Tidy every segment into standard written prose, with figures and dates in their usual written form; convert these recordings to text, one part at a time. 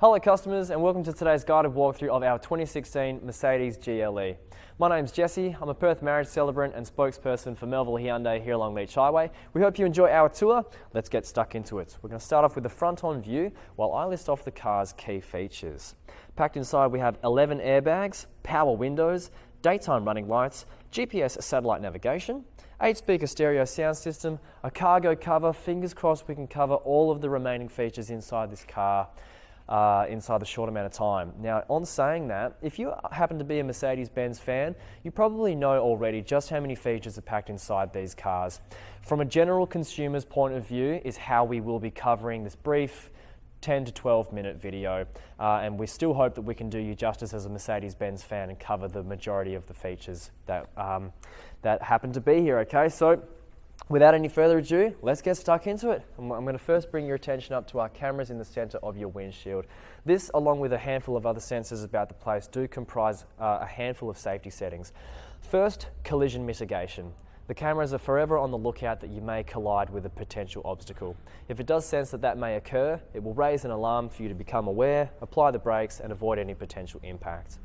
Hello customers and welcome to today's guided walkthrough of our 2016 Mercedes GLE. My name's Jesse, I'm a Perth marriage celebrant and spokesperson for Melville Hyundai here along Leach Highway. We hope you enjoy our tour. Let's get stuck into it. We're going to start off with the front-on view while I list off the car's key features. Packed inside we have 11 airbags, power windows, daytime running lights, GPS satellite navigation, 8-speaker stereo sound system, a cargo cover. Fingers crossed we can cover all of the remaining features inside this car inside the short amount of time. Now, on saying that, if you happen to be a Mercedes-Benz fan, you probably know already just how many features are packed inside these cars. From a general consumer's point of view is how we will be covering this brief 10 to 12 minute video, and we still hope that we can do you justice as a Mercedes-Benz fan and cover the majority of the features that, that happen to be here, okay? So, without any further ado, let's get stuck into it. I'm going to first bring your attention up to our cameras in the centre of your windshield. This, along with a handful of other sensors about the place, do comprise a handful of safety settings. First, collision mitigation. The cameras are forever on the lookout that you may collide with a potential obstacle. If it does sense that that may occur, it will raise an alarm for you to become aware, apply the brakes and avoid any potential impact.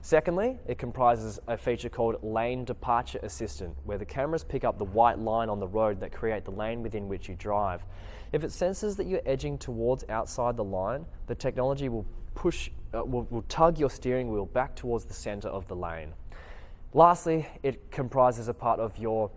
Secondly, it comprises a feature called Lane Departure Assistant, where the cameras pick up the white line on the road that create the lane within which you drive. If it senses that you're edging towards outside the line, the technology will tug your steering wheel back towards the centre of the lane. Lastly, it comprises a part of your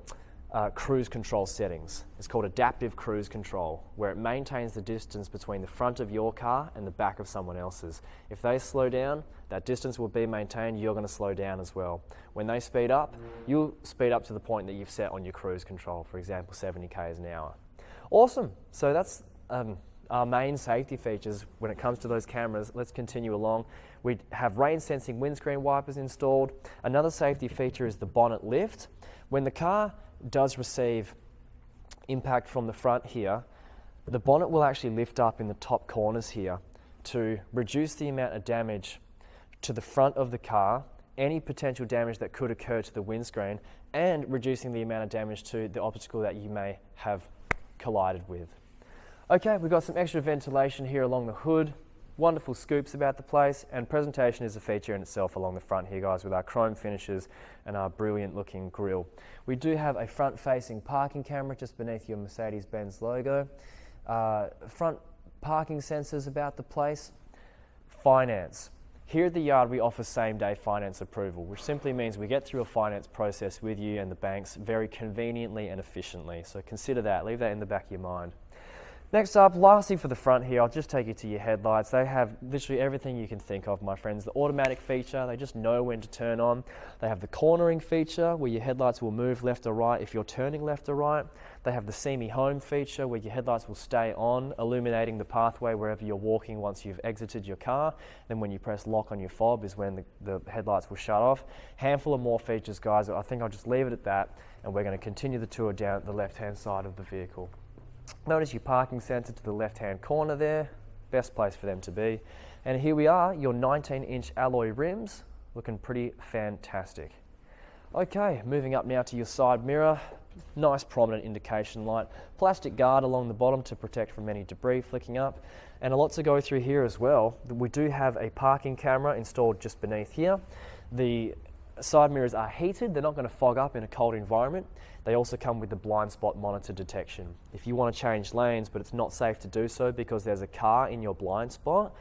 cruise control settings. It's called Adaptive Cruise Control, where it maintains the distance between the front of your car and the back of someone else's. If they slow down, that distance will be maintained, you're going to slow down as well. When they speed up, you'll speed up to the point that you've set on your cruise control, for example 70 km an hour. Awesome, so that's our main safety features when it comes to those cameras. Let's continue along. We have rain sensing windscreen wipers installed. Another safety feature is the bonnet lift. When the car does receive impact from the front here, the bonnet will actually lift up in the top corners here to reduce the amount of damage to the front of the car, any potential damage that could occur to the windscreen, and reducing the amount of damage to the obstacle that you may have collided with. Okay, we've got some extra ventilation here along the hood, wonderful scoops about the place, and presentation is a feature in itself along the front here, guys, with our chrome finishes and our brilliant looking grille. We do have a front facing parking camera just beneath your Mercedes-Benz logo. Front parking sensors about the place. Finance. Here at the yard we offer same-day finance approval, which simply means we get through a finance process with you and the banks very conveniently and efficiently. So consider that, leave that in the back of your mind. Next up, lastly for the front here, I'll just take you to your headlights. They have literally everything you can think of, my friends. The automatic feature, they just know when to turn on. They have the cornering feature where your headlights will move left or right if you're turning left or right. They have the See Me Home feature where your headlights will stay on, illuminating the pathway wherever you're walking once you've exited your car. Then when you press lock on your fob is when the headlights will shut off. Handful of more features, guys. I think I'll just leave it at that, and we're going to continue the tour down the left-hand side of the vehicle. Notice your parking sensor to the left-hand corner there, best place for them to be. And here we are, your 19-inch alloy rims, looking pretty fantastic. Okay, moving up now to your side mirror, nice prominent indication light, plastic guard along the bottom to protect from any debris flicking up, and a lot to go through here as well. We do have a parking camera installed just beneath here. The side mirrors are heated, they're not going to fog up in a cold environment. They also come with the blind spot monitor detection. If you want to change lanes but it's not safe to do so because there's a car in your blind spot,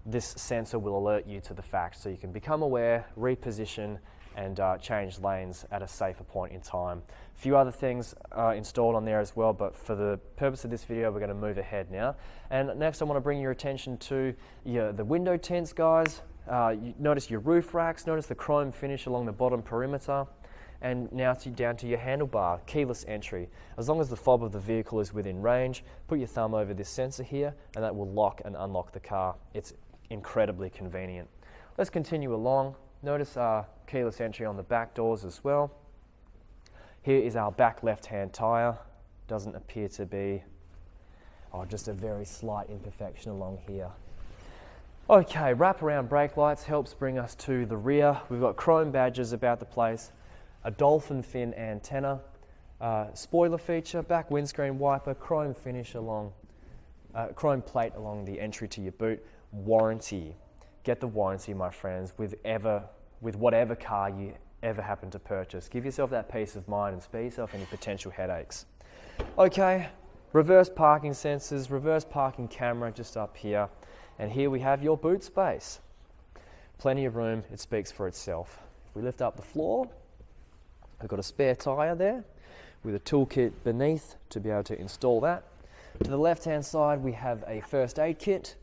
this sensor will alert you to the fact so you can become aware, reposition and change lanes at a safer point in time. A few other things installed on there as well, but for the purpose of this video we're going to move ahead now. And next I want to bring your attention to the window tints, guys. You notice your roof racks, notice the chrome finish along the bottom perimeter, and now down to your handlebar, keyless entry. As long as the fob of the vehicle is within range, put your thumb over this sensor here and that will lock and unlock the car. It's incredibly convenient. Let's continue along. Notice our keyless entry on the back doors as well. Here is our back left-hand tyre. Doesn't appear to be, just a very slight imperfection along here. Okay, wraparound brake lights helps bring us to the rear. We've got chrome badges about the place, a dolphin fin antenna, spoiler feature, back windscreen wiper, chrome finish along, chrome plate along the entry to your boot. warranty. Get the warranty, my friends, with whatever car you ever happen to purchase. Give yourself that peace of mind and spare yourself any potential headaches. Okay, reverse parking sensors, reverse parking camera just up here. And here we have your boot space. Plenty of room, it speaks for itself. If we lift up the floor, we've got a spare tyre there with a toolkit beneath to be able to install that. To the left-hand side, we have a first aid kit,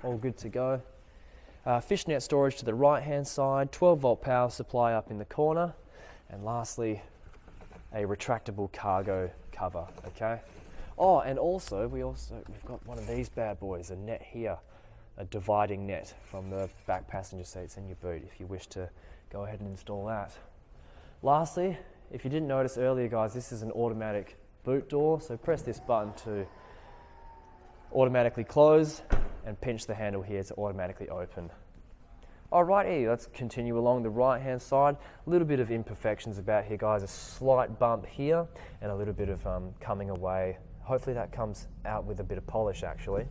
all good to go. Fishnet storage to the right-hand side, 12-volt power supply up in the corner, and lastly, a retractable cargo cover, okay? Oh, and also, we've got one of these bad boys, a net here, a dividing net from the back passenger seats in your boot, if you wish to go ahead and install that. Lastly, if you didn't notice earlier, guys, this is an automatic boot door, so press this button to automatically close and pinch the handle here to automatically open. Alrighty, let's continue along the right hand side. A little bit of imperfections about here, guys, a slight bump here and a little bit of coming away. Hopefully that comes out with a bit of polish actually.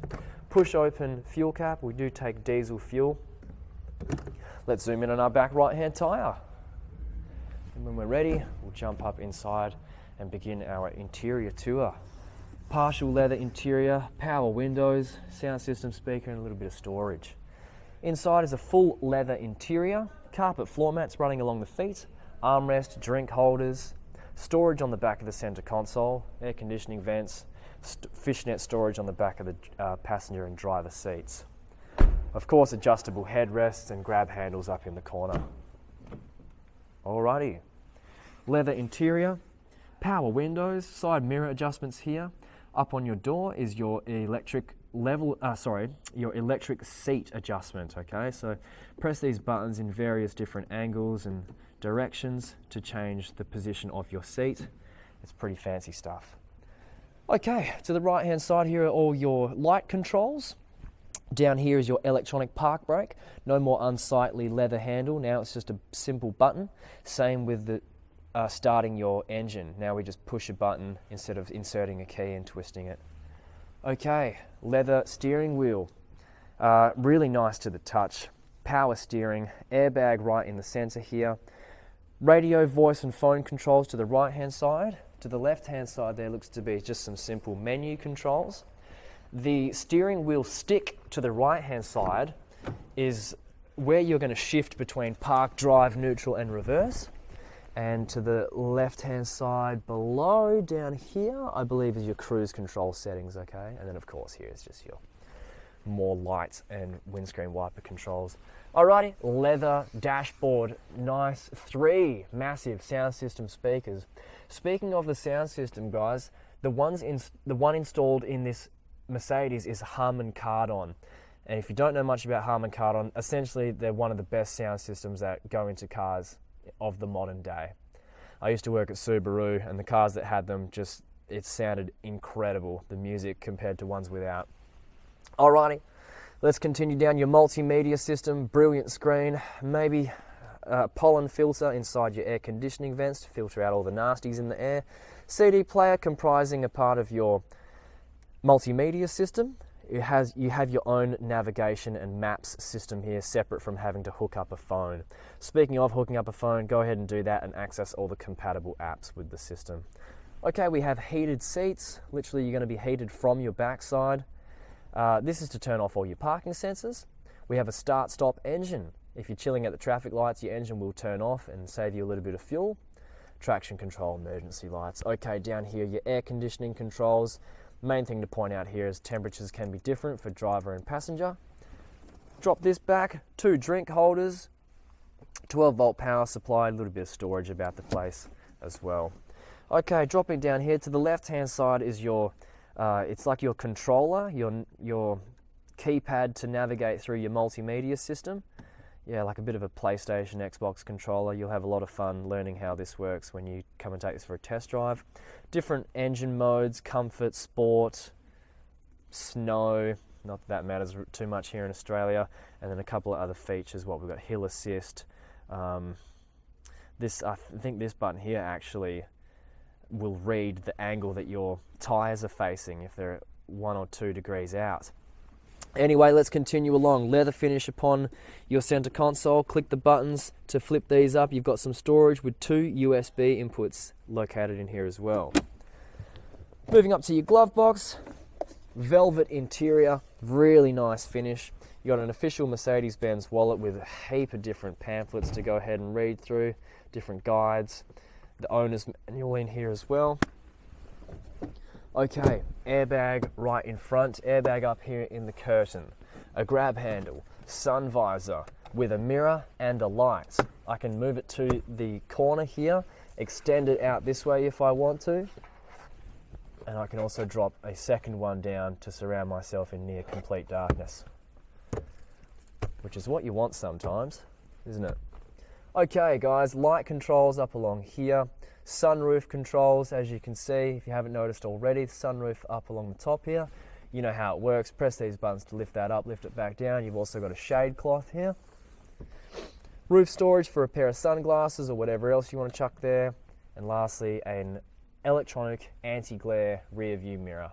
Push open fuel cap, we do take diesel fuel. Let's zoom in on our back right hand tyre. And when we're ready, we'll jump up inside and begin our interior tour. Partial leather interior, power windows, sound system speaker, and a little bit of storage. Inside is a full leather interior, carpet floor mats running along the feet, armrest, drink holders, storage on the back of the center console, air conditioning vents, fishnet storage on the back of the passenger and driver seats. Of course, adjustable headrests and grab handles up in the corner. Alrighty, leather interior, power windows, side mirror adjustments here. Up on your door is your electric seat adjustment, okay? So press these buttons in various different angles and directions to change the position of your seat. It's pretty fancy stuff. Okay, to the right hand side here are all your light controls. Down here is your electronic park brake. No more unsightly leather handle, now it's just a simple button. Same with the starting your engine. Now we just push a button instead of inserting a key and twisting it. Okay, leather steering wheel. Really nice to the touch. Power steering, airbag right in the center here. Radio, voice and phone controls to the right hand side. To the left hand side there looks to be just some simple menu controls. The steering wheel stick to the right hand side is where you're going to shift between park, drive, neutral and reverse. And to the left-hand side below, down here, I believe is your cruise control settings, okay? And then of course here is just your more light and windscreen wiper controls. Alrighty, leather dashboard, nice 3 massive sound system speakers. Speaking of the sound system, guys, the one installed in this Mercedes is Harman Kardon. And if you don't know much about Harman Kardon, essentially they're one of the best sound systems that go into cars of the modern day. I used to work at Subaru and the cars that had them it sounded incredible, the music compared to ones without. Alrighty, let's continue down your multimedia system, brilliant screen, maybe a pollen filter inside your air conditioning vents to filter out all the nasties in the air. CD player comprising a part of your multimedia system. You have your own navigation and maps system here, separate from having to hook up a phone. Speaking of hooking up a phone, go ahead and do that and access all the compatible apps with the system. Okay, we have heated seats. Literally, you're going to be heated from your backside. This is to turn off all your parking sensors. We have a start-stop engine. If you're chilling at the traffic lights, your engine will turn off and save you a little bit of fuel. Traction control, emergency lights. Okay, down here, your air conditioning controls. Main thing to point out here is temperatures can be different for driver and passenger. Drop this back, 2 drink holders, 12-volt power supply, a little bit of storage about the place as well. Okay, dropping down here to the left-hand side is your, it's like your controller, your keypad to navigate through your multimedia system. Yeah, like a bit of a PlayStation, Xbox controller. You'll have a lot of fun learning how this works when you come and take this for a test drive. Different engine modes, comfort, sport, snow, not that matters too much here in Australia, and then a couple of other features. We've got hill assist. I think this button here actually will read the angle that your tyres are facing if they're 1 or 2 degrees out. Anyway, let's continue along. Leather finish upon your center console. Click the buttons to flip these up. You've got some storage with 2 USB inputs located in here as well. Moving up to your glove box, velvet interior, really nice finish. You got an official Mercedes-Benz wallet with a heap of different pamphlets to go ahead and read through, different guides, the owner's manual in here as well. Okay, airbag right in front, airbag up here in the curtain, a grab handle, sun visor with a mirror and a light. I can move it to the corner here, extend it out this way if I want to, and I can also drop a second one down to surround myself in near complete darkness, which is what you want sometimes, isn't it? Okay guys, light controls up along here. Sunroof controls, as you can see, if you haven't noticed already, the sunroof up along the top here. You know how it works. Press these buttons to lift that up, lift it back down. You've also got a shade cloth here. Roof storage for a pair of sunglasses or whatever else you want to chuck there. And lastly, an electronic anti-glare rear view mirror.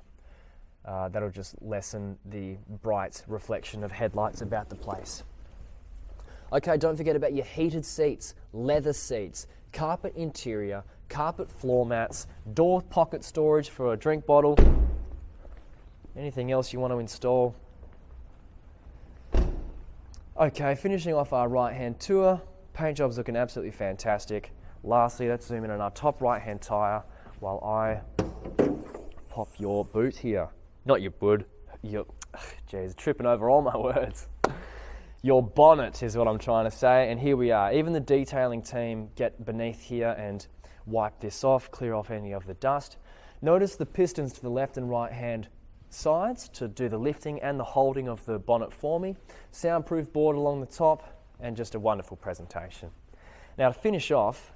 That'll just lessen the bright reflection of headlights about the place. Okay, don't forget about your heated seats, leather seats, carpet interior, carpet floor mats, door pocket storage for a drink bottle, anything else you want to install. Okay, finishing off our right hand tour, paint job's looking absolutely fantastic. Lastly, let's zoom in on our top right hand tyre while I pop your boot here. Not your boot, geez, tripping over all my words. Your bonnet is what I'm trying to say, and here we are. Even the detailing team get beneath here and wipe this off, clear off any of the dust. Notice the pistons to the left and right hand sides to do the lifting and the holding of the bonnet for me. Soundproof board along the top, and just a wonderful presentation. Now to finish off,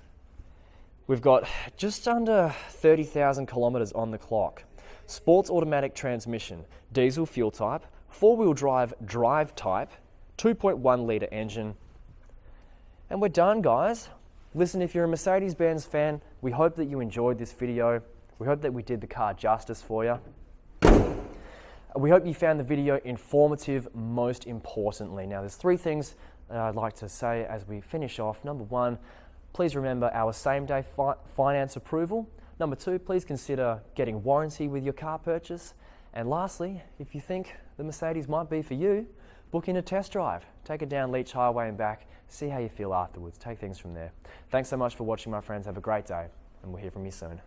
we've got just under 30,000 kilometres on the clock. Sports automatic transmission, diesel fuel type, 4-wheel drive type, 2.1 litre engine, and we're done, guys. Listen, if you're a Mercedes-Benz fan, we hope that you enjoyed this video. We hope that we did the car justice for you. We hope you found the video informative, most importantly. Now, there's 3 things that I'd like to say as we finish off. Number 1, please remember our same-day finance approval. Number 2, please consider getting warranty with your car purchase. And lastly, if you think the Mercedes might be for you, book in a test drive. Take it down Leach Highway and back. See how you feel afterwards. Take things from there. Thanks so much for watching, my friends. Have a great day, and we'll hear from you soon.